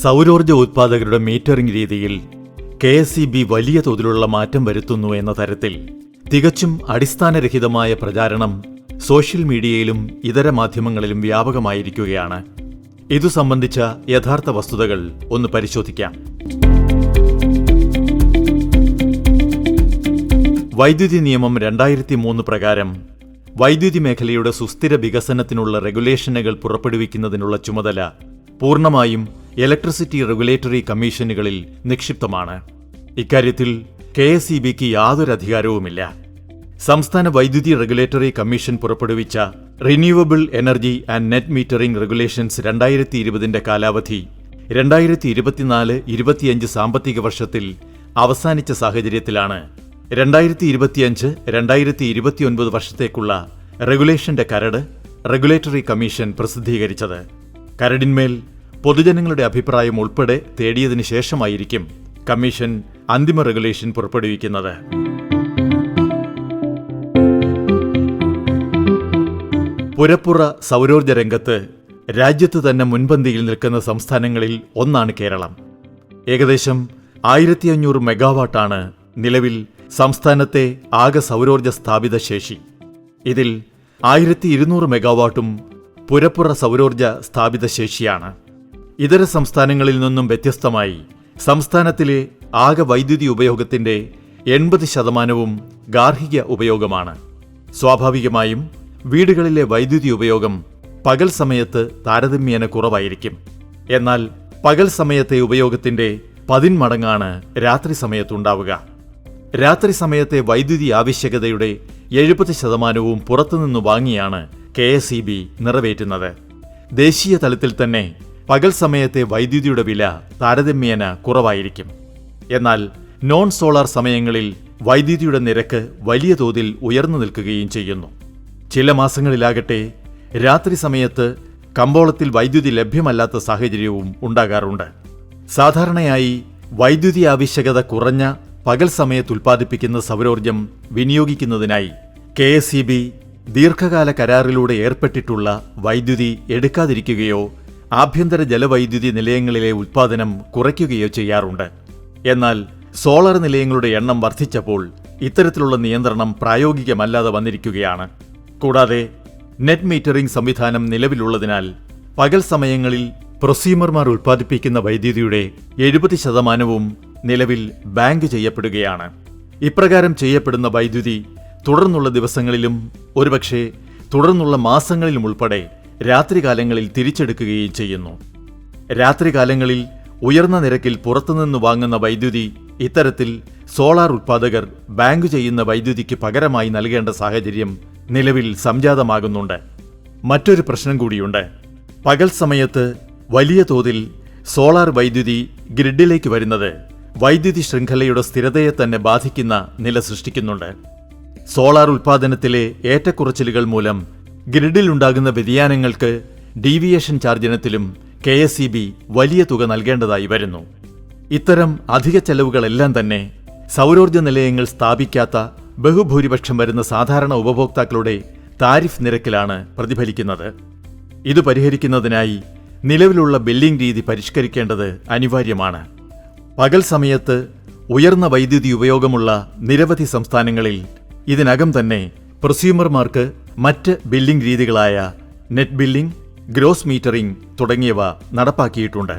സൗരോർജ്ജ ഉത്പാദകരുടെ metering രീതിയിൽ KSEB വലിയ തോതിലുള്ള മാറ്റം വരുത്തുന്നു എന്ന തരത്തിൽ തികച്ചും അടിസ്ഥാനരഹിതമായ പ്രചാരണം സോഷ്യൽ മീഡിയയിലും ഇതര മാധ്യമങ്ങളിലും വ്യാപകമായിരിക്കുകയാണ്. ഇതു സംബന്ധിച്ച യഥാർത്ഥ വസ്തുതകൾ ഒന്ന് പരിശോധിക്കാം. വൈദ്യുതി നിയമം 2003 പ്രകാരം വൈദ്യുതി മേഖലയുടെ സുസ്ഥിര വികസനത്തിനുള്ള റെഗുലേഷനുകൾ പുറപ്പെടുവിക്കുന്നതിനുള്ള ചുമതല പൂർണ്ണമായും ഇലക്ട്രിസിറ്റി റെഗുലേറ്ററി കമ്മീഷനുകളിൽ നിക്ഷിപ്തമാണ്. ഇക്കാര്യത്തിൽ KSEBക്ക് യാതൊരു അധികാരവുമില്ല. സംസ്ഥാന വൈദ്യുതി റെഗുലേറ്ററി കമ്മീഷൻ പുറപ്പെടുവിച്ച renewable energy and net metering regulations 2020 കാലാവധി 2024-25 സാമ്പത്തിക വർഷത്തിൽ അവസാനിച്ച സാഹചര്യത്തിലാണ് 2025-2029 വർഷത്തേക്കുള്ള റെഗുലേഷന്റെ കരട് റെഗുലേറ്ററി കമ്മീഷൻ പ്രസിദ്ധീകരിച്ചത്. കരടിന്മേൽ പൊതുജനങ്ങളുടെ അഭിപ്രായം ഉൾപ്പെടെ തേടിയതിനു ശേഷമായിരിക്കും കമ്മീഷൻ അന്തിമ റെഗുലേഷൻ പുറപ്പെടുവിക്കുന്നത്. പുരപ്പുറ സൗരോർജ്ജ രംഗത്ത് രാജ്യത്ത് തന്നെ മുൻപന്തിയിൽ നിൽക്കുന്ന സംസ്ഥാനങ്ങളിൽ ഒന്നാണ് കേരളം. ഏകദേശം 1500 മെഗാവാട്ടാണ് നിലവിൽ സംസ്ഥാനത്തെ ആകെ സൗരോർജ്ജ സ്ഥാപിത ശേഷി. ഇതിൽ 1200 മെഗാവാട്ടും പുരപ്പുറ സൗരോർജ്ജ സ്ഥാപിത ശേഷിയാണ്. ഇതര സംസ്ഥാനങ്ങളിൽ നിന്നും വ്യത്യസ്തമായി സംസ്ഥാനത്തിലെ ആകെ വൈദ്യുതി ഉപയോഗത്തിന്റെ 80% ഗാർഹിക ഉപയോഗമാണ്. സ്വാഭാവികമായും വീടുകളിലെ വൈദ്യുതി ഉപയോഗം പകൽ സമയത്ത് താരതമ്യേന കുറവായിരിക്കും. എന്നാൽ പകൽ സമയത്തെ ഉപയോഗത്തിന്റെ 10 മടങ്ങാണ് രാത്രി സമയത്തുണ്ടാവുക. രാത്രി സമയത്തെ വൈദ്യുതി ആവശ്യകതയുടെ 70% പുറത്തുനിന്ന് വാങ്ങിയാണ് KSEB നിറവേറ്റുന്നത്. ദേശീയ തലത്തിൽ തന്നെ പകൽ സമയത്തെ വൈദ്യുതിയുടെ വില താരതമ്യേന കുറവായിരിക്കും. എന്നാൽ നോൺ സോളാർ സമയങ്ങളിൽ വൈദ്യുതിയുടെ നിരക്ക് വലിയ തോതിൽ ഉയർന്നു നിൽക്കുകയും ചെയ്യുന്നു. ചില മാസങ്ങളിലാകട്ടെ രാത്രി സമയത്ത് കമ്പോളത്തിൽ വൈദ്യുതി ലഭ്യമല്ലാത്ത സാഹചര്യവും ഉണ്ടാകാറുണ്ട്. സാധാരണയായി വൈദ്യുതി ആവശ്യകത കുറഞ്ഞ പകൽ സമയത്ത് ഉൽപ്പാദിപ്പിക്കുന്ന സൗരോർജ്ജം വിനിയോഗിക്കുന്നതിനായി KSEB ദീർഘകാല കരാറിലൂടെ ഏർപ്പെട്ടിട്ടുള്ള വൈദ്യുതി എടുക്കാതിരിക്കുകയോ ആഭ്യന്തര ജലവൈദ്യുതി നിലയങ്ങളിലെ ഉൽപ്പാദനം കുറയ്ക്കുകയോ ചെയ്യാറുണ്ട്. എന്നാൽ സോളാർ നിലയങ്ങളുടെ എണ്ണം വർദ്ധിച്ചപ്പോൾ ഇത്തരത്തിലുള്ള നിയന്ത്രണം പ്രായോഗികമല്ലാതെ വന്നിരിക്കുകയാണ്. കൂടാതെ നെറ്റ് മീറ്ററിംഗ് സംവിധാനം നിലവിലുള്ളതിനാൽ പകൽ സമയങ്ങളിൽ പ്രൊസ്യൂമർമാർ ഉൽപ്പാദിപ്പിക്കുന്ന വൈദ്യുതിയുടെ 70% നിലവിൽ ബാങ്ക് ചെയ്യപ്പെടുകയാണ്. ഇപ്രകാരം ചെയ്യപ്പെടുന്ന വൈദ്യുതി തുടർന്നുള്ള ദിവസങ്ങളിലും ഒരുപക്ഷെ തുടർന്നുള്ള മാസങ്ങളിലും ഉൾപ്പെടെ രാത്രികാലങ്ങളിൽ തിരിച്ചെടുക്കുകയും ചെയ്യുന്നു. രാത്രികാലങ്ങളിൽ ഉയർന്ന നിരക്കിൽ പുറത്തുനിന്ന് വാങ്ങുന്ന വൈദ്യുതി ഇത്തരത്തിൽ സോളാർ ഉൽപ്പാദകർ ബാങ്ക് ചെയ്യുന്ന വൈദ്യുതിക്ക് പകരമായി നൽകേണ്ട സാഹചര്യം നിലവിൽ സംജാതമാകുന്നുണ്ട്. മറ്റൊരു പ്രശ്നം കൂടിയുണ്ട്. പകൽ സമയത്ത് വലിയ തോതിൽ സോളാർ വൈദ്യുതി ഗ്രിഡിലേക്ക് വരുന്നത് വൈദ്യുതി ശൃംഖലയുടെ സ്ഥിരതയെ തന്നെ ബാധിക്കുന്ന നില സൃഷ്ടിക്കുന്നുണ്ട്. സോളാർ ഉൽപ്പാദനത്തിലെ ഏറ്റക്കുറച്ചിലുകൾ മൂലം ഗ്രിഡിലുണ്ടാകുന്ന വ്യതിയാനങ്ങൾക്ക് ഡീവിയേഷൻ ചാർജ് ഇനത്തിലും KSEB വലിയ തുക നൽകേണ്ടതായി വരുന്നു. ഇത്തരം അധിക ചെലവുകളെല്ലാം തന്നെ സൗരോർജ്ജ നിലയങ്ങൾ സ്ഥാപിക്കാത്ത ബഹുഭൂരിപക്ഷം വരുന്ന സാധാരണ ഉപഭോക്താക്കളുടെ താരിഫ് നിരക്കിലാണ് പ്രതിഫലിക്കുന്നത്. ഇത് പരിഹരിക്കുന്നതിനായി നിലവിലുള്ള ബില്ലിംഗ് രീതി പരിഷ്കരിക്കേണ്ടത് അനിവാര്യമാണ്. പകൽ സമയത്ത് ഉയർന്ന വൈദ്യുതി ഉപയോഗമുള്ള നിരവധി സംസ്ഥാനങ്ങളിൽ ഇതിനകം തന്നെ പ്രൊസ്യൂമർമാർക്ക് മറ്റ് ബില്ലിംഗ് രീതികളായ നെറ്റ് ബില്ലിംഗ്, ഗ്രോസ് മീറ്ററിംഗ് തുടങ്ങിയവ നടപ്പാക്കിയിട്ടുണ്ട്.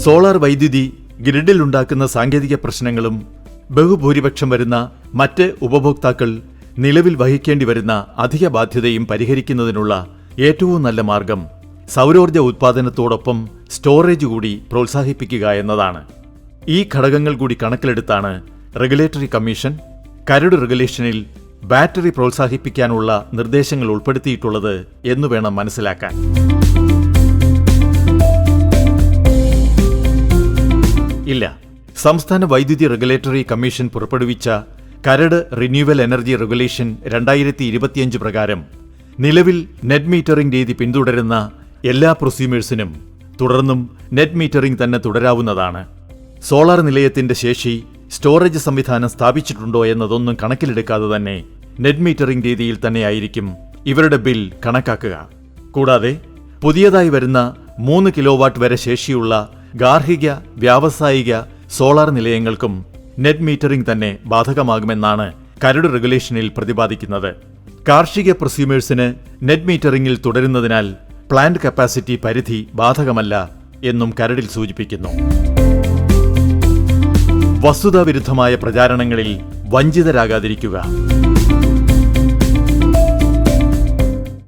സോളാർ വൈദ്യുതി ഗ്രിഡിലുണ്ടാക്കുന്ന സാങ്കേതിക പ്രശ്നങ്ങളും ബഹുഭൂരിപക്ഷം വരുന്ന മറ്റ് ഉപഭോക്താക്കൾ നിലവിൽ വഹിക്കേണ്ടി വരുന്ന അധിക ബാധ്യതയും പരിഹരിക്കുന്നതിനുള്ള ഏറ്റവും നല്ല മാർഗം സൗരോർജ്ജ ഉത്പാദനത്തോടൊപ്പം സ്റ്റോറേജ് കൂടി പ്രോത്സാഹിപ്പിക്കുക എന്നതാണ്. ഈ ഘടകങ്ങൾ കൂടി കണക്കിലെടുത്താണ് റെഗുലേറ്ററി കമ്മീഷൻ കരട് റെഗുലേഷനിൽ ബാറ്ററി പ്രോത്സാഹിപ്പിക്കാനുള്ള നിർദ്ദേശങ്ങൾ ഉൾപ്പെടുത്തിയിട്ടുള്ളത് എന്നു വേണം മനസ്സിലാക്കാൻ. ഇല്ല, സംസ്ഥാന വൈദ്യുതി റെഗുലേറ്ററി കമ്മീഷൻ പുറപ്പെടുവിച്ച കരട് റിന്യൂവൽ എനർജി റെഗുലേഷൻ 2025 പ്രകാരം നിലവിൽ നെറ്റ് മീറ്ററിംഗ് രീതി പിന്തുടരുന്ന എല്ലാ പ്രൊസ്യൂമേഴ്സിനും തുടർന്നും നെറ്റ് മീറ്ററിംഗ് തന്നെ തുടരാവുന്നതാണ്. സോളാർ നിലയത്തിന്റെ ശേഷി സ്റ്റോറേജ് സംവിധാനം സ്ഥാപിച്ചിട്ടുണ്ടോ എന്നതൊന്നും കണക്കിലെടുക്കാതെ തന്നെ നെറ്റ് മീറ്ററിംഗ് രീതിയിൽ തന്നെയായിരിക്കും ഇവരുടെ ബിൽ കണക്കാക്കുക. കൂടാതെ പുതിയതായി വരുന്ന 3 കിലോവാട്ട് വരെ ശേഷിയുള്ള ഗാർഹിക വ്യാവസായിക സോളാർ നിലയങ്ങൾക്കും നെറ്റ് മീറ്ററിംഗ് തന്നെ ബാധകമാകുമെന്നാണ് കരട് റെഗുലേഷനിൽ പ്രതിപാദിക്കുന്നത്. കാർഷിക പ്രൊസ്യൂമേഴ്സിന് നെറ്റ് മീറ്ററിംഗിൽ തുടരുന്നതിനാൽ പ്ലാന്റ് കപ്പാസിറ്റി പരിധി ബാധകമല്ല എന്നും കരടിൽ സൂചിപ്പിക്കുന്നു. വസ്തുതാവിരുദ്ധമായ പ്രചാരണങ്ങളിൽ വഞ്ചിതരാകാതിരിക്കുക.